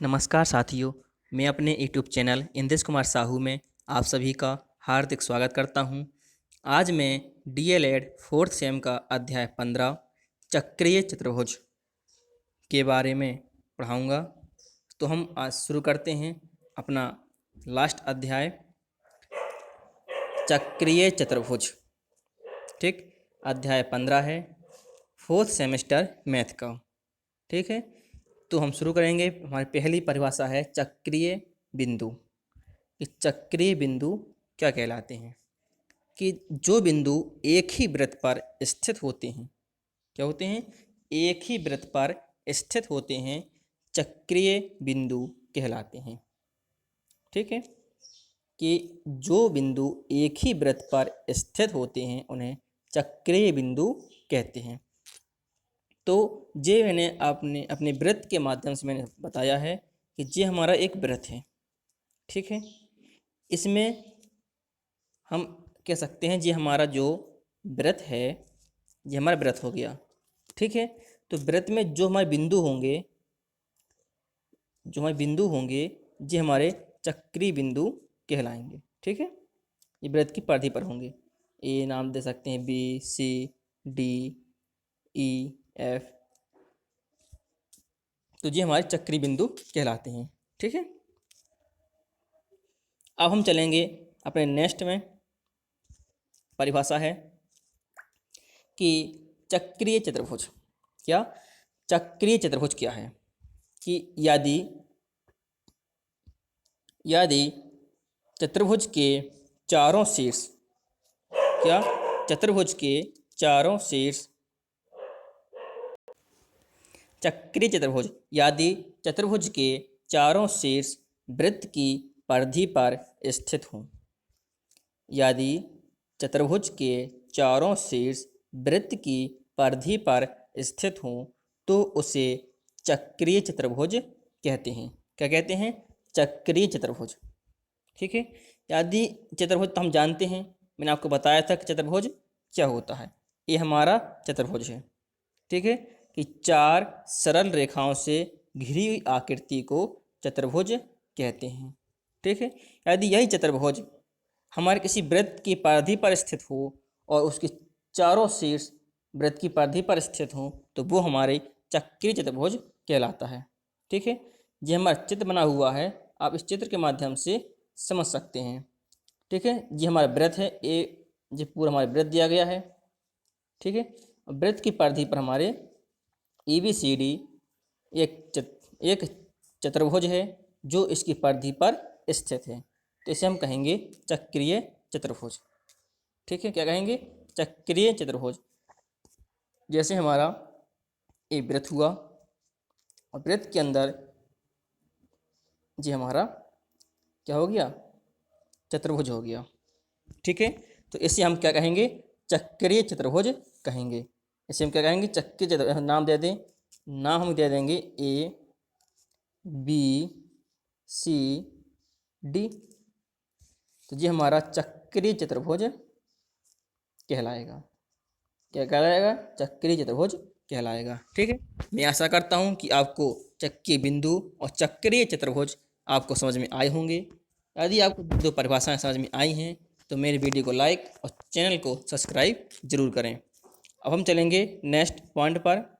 नमस्कार साथियों, मैं अपने यूट्यूब चैनल इंद्रेश कुमार साहू में आप सभी का हार्दिक स्वागत करता हूं। आज मैं डीएलएड फोर्थ सेम का अध्याय 15 चक्रीय चतुर्भुज के बारे में पढ़ाऊंगा। तो हम आज शुरू करते हैं अपना लास्ट अध्याय चक्रीय चतुर्भुज। ठीक, अध्याय 15 है, फोर्थ सेमेस्टर मैथ का। ठीक है, तो हम शुरू करेंगे। हमारी पहली परिभाषा है चक्रीय बिंदु। कि चक्रीय बिंदु क्या कहलाते हैं? कि जो बिंदु एक ही वृत्त पर स्थित होते हैं, क्या होते हैं? एक ही वृत्त पर स्थित होते हैं, चक्रीय बिंदु कहलाते हैं। ठीक है, कि जो बिंदु एक ही वृत्त पर स्थित होते हैं उन्हें चक्रीय बिंदु कहते हैं। तो ये मैंने अपने वृत्त के माध्यम से मैंने बताया है कि ये हमारा एक वृत्त है। ठीक है, इसमें हम कह सकते हैं ये हमारा जो वृत्त है, ये हमारा वृत्त हो गया। ठीक है, तो वृत्त में जो हमारे बिंदु होंगे ये हमारे चक्रीय बिंदु कहलाएंगे। ठीक है, ये वृत्त की परिधि पर होंगे। ए नाम दे सकते हैं, बी, सी, डी, ई, एफ। तो ये हमारे चक्रीय बिंदु कहलाते हैं। ठीक है, अब हम चलेंगे अपने नेक्स्ट में। परिभाषा है कि चक्रीय चतुर्भुज क्या? चक्रीय चतुर्भुज क्या है? कि यदि चतुर्भुज के चारों शीर्ष, क्या? चतुर्भुज के चारों शीर्ष चक्रीय चतुर्भुज, यदि चतुर्भुज के चारों शीर्ष वृत्त की परिधि पर स्थित हों। यदि चतुर्भुज के चारों शीर्ष वृत्त की परिधि पर स्थित हों तो उसे चक्रीय चतुर्भुज कहते हैं। क्या कहते हैं? चक्रीय चतुर्भुज। ठीक है, यदि चतुर्भुज तो हम जानते हैं, मैंने आपको बताया था कि चतुर्भुज क्या होता है। ये हमारा चतुर्भुज है। ठीक है, कि चार सरल रेखाओं से घिरी हुई आकृति को चतुर्भुज कहते हैं। ठीक है, यदि यही चतुर्भुज हमारे किसी वृत्त की परिधि पर स्थित हो और उसके चारों शीर्ष वृत्त की परिधि पर स्थित हो तो वो हमारे चक्रीय चतुर्भुज कहलाता है। ठीक है, ये हमारा चित्र बना हुआ है, आप इस चित्र के माध्यम से समझ सकते हैं। ठीक है, ये हमारा वृत्त है, ये पूरा हमारा वृत्त दिया गया है। ठीक है, वृत्त की परिधि पर हमारे ABCD एक चतुर्भुज है जो इसकी परिधि पर स्थित है, तो इसे हम कहेंगे चक्रीय चतुर्भुज। ठीक है, क्या कहेंगे? चक्रीय चतुर्भुज। जैसे हमारा एक वृत्त हुआ और वृत्त के अंदर ये हमारा क्या हो गया? चतुर्भुज हो गया। ठीक है, तो इसे हम क्या कहेंगे? चक्रीय चतुर्भुज कहेंगे। इसे हम क्या कहेंगे? चक्रीय चतुर्भुज। नाम दे दें, नाम हम दे देंगे ABCD। तो ये हमारा चक्रीय चतुर्भुज कहलाएगा। क्या कहलाएगा? चक्रीय चतुर्भुज कहलाएगा। ठीक है, मैं आशा करता हूँ कि आपको चक्रीय बिंदु और चक्रीय चतुर्भुज आपको समझ में आए होंगे। यदि आपको दो परिभाषाएं समझ में आई हैं तो मेरे वीडियो को लाइक और चैनल को सब्सक्राइब जरूर करें। अब हम चलेंगे नेक्स्ट पॉइंट पर।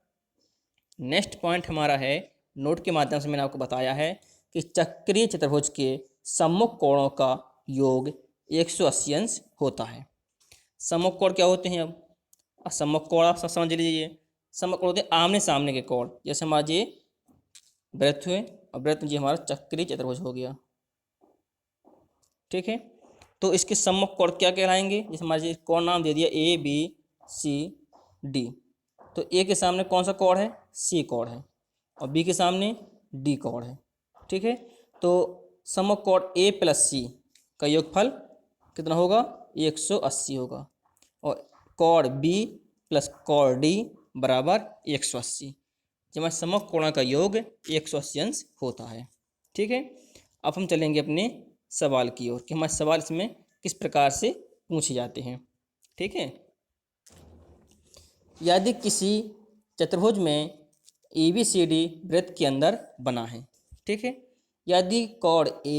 नेक्स्ट पॉइंट हमारा है, नोट के माध्यम से मैंने आपको बताया है कि चक्रीय चतुर्भुज के सम्मुख कोणों का योग 180 अंश होता है। सम्मुख कोण क्या होते हैं? अब सम्मुख कोण आप सब समझ लीजिए। सम्मुख कोण होते हैं आमने सामने के कोण। जैसे हमारे ये वृत्त हुए और वृत्त जी हमारा चक्रीय चतुर्भुज हो गया। ठीक है, तो इसके सम्मुख कोण क्या कहलाएंगे? जैसे हमारे कोण नाम दे दिया ABCD। तो ए के सामने कौन सा कोण है? C कोण है, और बी के सामने D कोण है। ठीक है, तो सम्मुख कोण A + C का योगफल कितना होगा? 180 होगा, और कोण B + कोण D बराबर 180। जब सम्मुख कोणों का योग 180 अंश होता है। ठीक है, अब हम चलेंगे अपने सवाल की ओर कि हमारे सवाल इसमें किस प्रकार से पूछे जाते हैं। ठीक है, यदि किसी चतुर्भुज में ABCD वृत्त के अंदर बना है, ठीक है। यदि कोण ए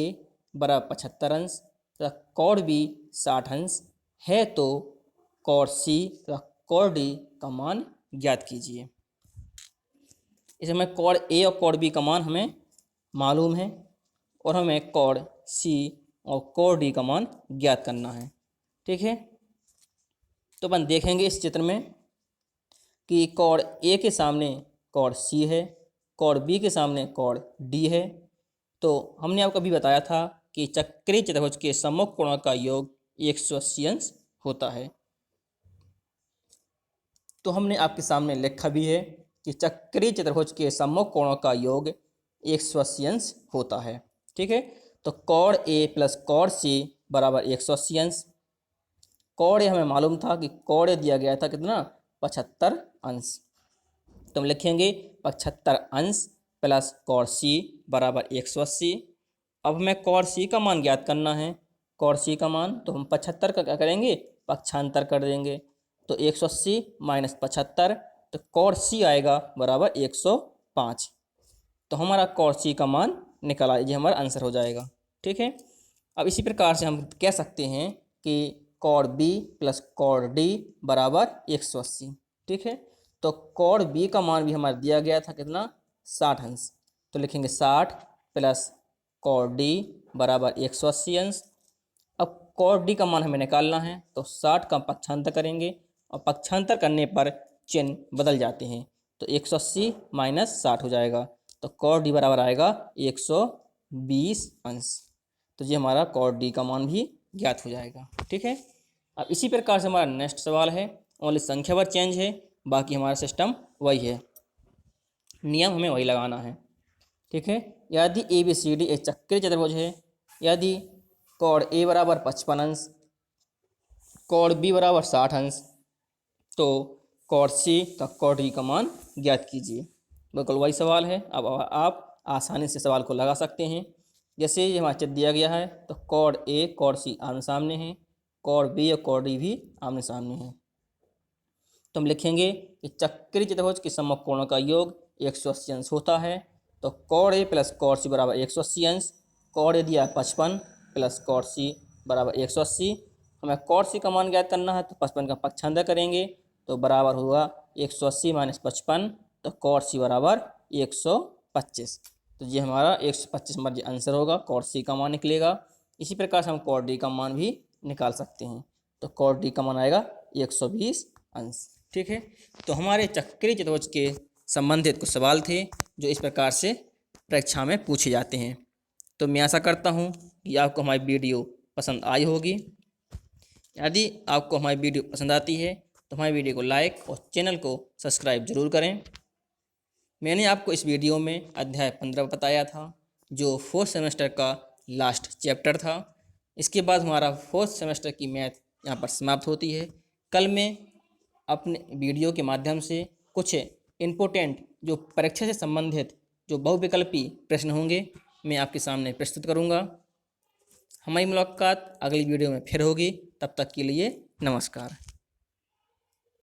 बराबर 75 अंश तथा कोण बी 60 अंश है तो कोण सी तथा कोण डी का मान ज्ञात कीजिए। इसमें कोण ए और कोण बी का मान हमें मालूम है और हमें कोण सी और कोण डी का मान ज्ञात करना है। ठीक है, तो अपन देखेंगे इस चित्र में कि कोण ए के सामने कोण सी है, कोण बी के सामने कोण डी है। तो हमने आपको अभी बताया था कि चक्रीय चतुर्भुज के सम्मुख कोणों का योग 180 अंश होता है। तो हमने आपके सामने लिखा भी है कि चक्रीय चतुर्भुज के सम्मुख कोणों का योग 180 अंश होता है। ठीक है, तो कोण ए प्लस कोण सी बराबर 180 अंश। कोण ए हमें मालूम था कि कोण ए दिया गया था कितना, 75 अंश। तो हम लिखेंगे 75 अंश प्लस कोण सी बराबर 180। अब हमें कोण सी का मान ज्ञात करना है। कोण सी का मान तो हम 75 का क्या करेंगे, पक्षांतर कर देंगे। तो 180 माइनस 75, तो कोण सी आएगा बराबर 105। तो हमारा कोण सी का मान निकला, ये हमारा आंसर हो जाएगा। ठीक है, अब इसी प्रकार से हम कह सकते हैं कि कोण बी प्लस कोण डी बराबर 180। ठीक है, तो कोण बी का मान भी हमारा दिया गया था कितना, 60 अंश। तो लिखेंगे 60 प्लस कोण डी बराबर 180 अंश। अब कोण डी का मान हमें निकालना है, तो 60 का पक्षांतर करेंगे और पक्षांतर करने पर चिन्ह बदल जाते हैं। तो 180 माइनस 60 हो जाएगा, तो कोण डी बराबर आएगा 120 अंश। तो ये हमारा कोण डी का मान भी ज्ञात हो जाएगा। ठीक है, अब इसी प्रकार से हमारा नेक्स्ट सवाल है, ओनली संख्यावार चेंज है, बाकी हमारा सिस्टम वही है, नियम हमें वही लगाना है। ठीक है, यदि ए बी सी डी एक चक्रीय चतुर्भुज है, यदि कोण ए बराबर 55 अंश, कोण बी बराबर 60 अंश, तो कोण सी का कोण डी का मान ज्ञात कीजिए। बिल्कुल वही सवाल है। अब आप आसानी से सवाल को लगा सकते हैं। जैसे ये हमारा चित्र दिया गया है, तो कोण ए कोण सी आमने सामने है, कोण बी और कोण डी भी आमने सामने है। तो हम लिखेंगे कि चक्रीय चतुर्भुज के सम्मुख कोणों का योग 180 अंश होता है। तो कोण ए प्लस कोण सी बराबर 180 अंश। कोण ए दिया 55 प्लस कोण सी बराबर 180। हमें कोण सी का मान ज्ञात करना है, तो 55 का पक्षांतर करेंगे, तो बराबर होगा 180 माइनस 55, तो कोण सी बराबर 125। तो ये हमारा 125 हमारा आंसर होगा, कोण सी का मान निकलेगा। इसी प्रकार से हम कोण डी का मान भी निकाल सकते हैं। तो कोण डी का मान आएगा 120 अंश। ठीक है, तो हमारे चक्रीय चतुर्भुज के संबंधित कुछ सवाल थे जो इस प्रकार से परीक्षा में पूछे जाते हैं। तो मैं आशा करता हूँ कि आपको हमारी वीडियो पसंद आई होगी। यदि आपको हमारी वीडियो पसंद आती है तो हमारी वीडियो को लाइक और चैनल को सब्सक्राइब जरूर करें। मैंने आपको इस वीडियो में अध्याय 15 बताया था, जो 4th सेमेस्टर का लास्ट चैप्टर था। इसके बाद हमारा 4th सेमेस्टर की मैथ यहाँ पर समाप्त होती है। कल मैं अपने वीडियो के माध्यम से कुछ इम्पोर्टेंट जो परीक्षा से संबंधित जो बहुविकल्पी प्रश्न होंगे मैं आपके सामने प्रस्तुत करूँगा। हमारी मुलाकात अगली वीडियो में फिर होगी। तब तक के लिए नमस्कार।